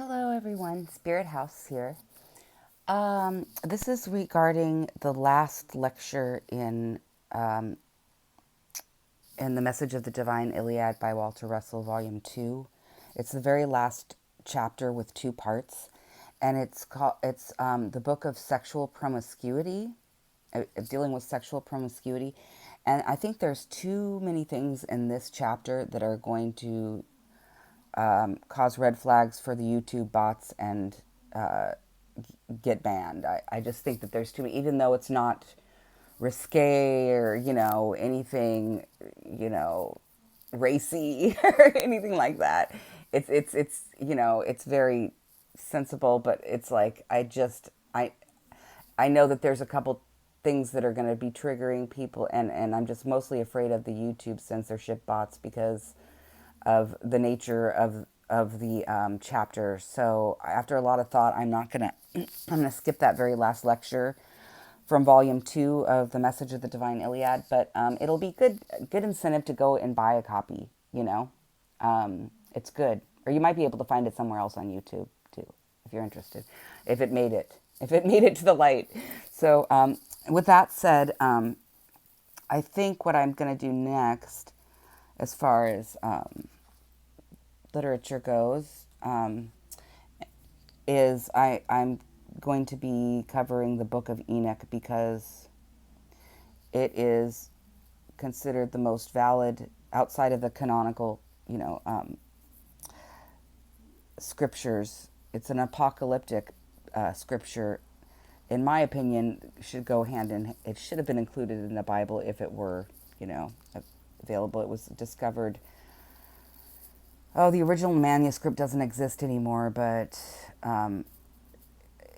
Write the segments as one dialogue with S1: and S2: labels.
S1: Hello, everyone. Spirit House here. This is regarding the last lecture in the Message of the Divine Iliad by Walter Russell, Volume 2. It's the very last chapter with two parts, and it's the book of sexual promiscuity, dealing with sexual promiscuity. And I think there's too many things in this chapter that are going to cause red flags for the YouTube bots and uh, get banned. I just think that there's too many, even though it's not risque or, anything, racy or anything like that. It's very sensible, but it's like, I know that there's a couple things that are going to be triggering people, and I'm just mostly afraid of the YouTube censorship bots because of the nature of the chapter. So after a lot of thought, I'm gonna skip that very last lecture from volume 2 of the Message of the Divine Iliad. But it'll be good incentive to go and buy a copy. It's good, or you might be able to find it somewhere else on YouTube too, if you're interested. If it made it to the light. So with that said, I think what I'm gonna do next, as far as literature goes, is I'm going to be covering the Book of Enoch because it is considered the most valid outside of the canonical, scriptures. It's an apocalyptic scripture. In my opinion, should go hand in. It should have been included in the Bible if it were, available. It was discovered. Oh, the original manuscript doesn't exist anymore, but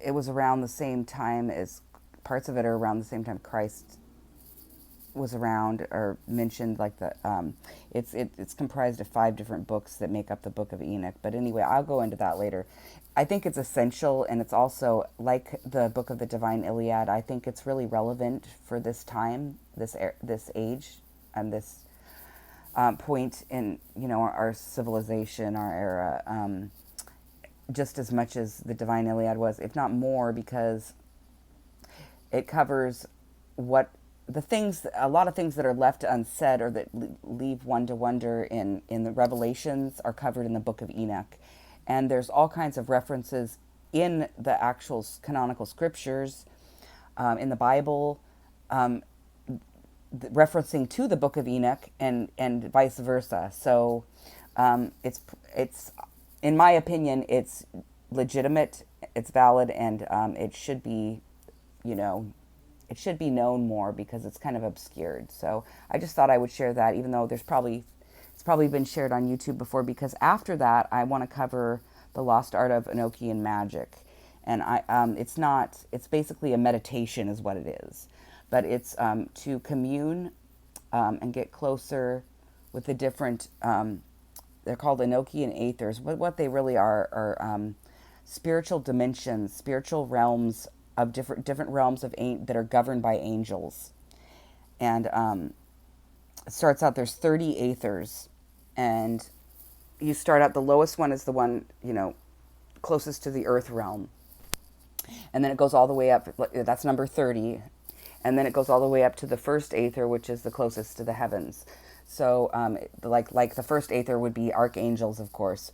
S1: it was around the same time as parts of it are around the same time Christ was around or mentioned. Like it's comprised of 5 different books that make up the Book of Enoch. But anyway, I'll go into that later. I think it's essential, and it's also like the Book of the Divine Iliad. I think it's really relevant for this time, this age, and this point in our civilization, our era, just as much as the Divine Iliad was, if not more, because it covers a lot of things that are left unsaid or that leave one to wonder in the Revelations are covered in the Book of Enoch, and there's all kinds of references in the actual canonical scriptures, in the Bible, referencing to the Book of Enoch and vice versa. So it's in my opinion, it's legitimate, it's valid, and it should be, it should be known more because it's kind of obscured. So I just thought I would share that, even though it's probably been shared on YouTube before. Because after that, I want to cover the lost art of Enochian magic, and it's basically a meditation, is what it is, but it's to commune and get closer with the different. They're called Enochian aethers. What they really are spiritual dimensions, spiritual realms of different realms that are governed by angels. And it starts out, there's 30 aethers, and you start out, the lowest one is the one closest to the earth realm, and then it goes all the way up. That's number 30, and then it goes all the way up to the first aether, which is the closest to the heavens. So, like the first aether would be archangels, of course.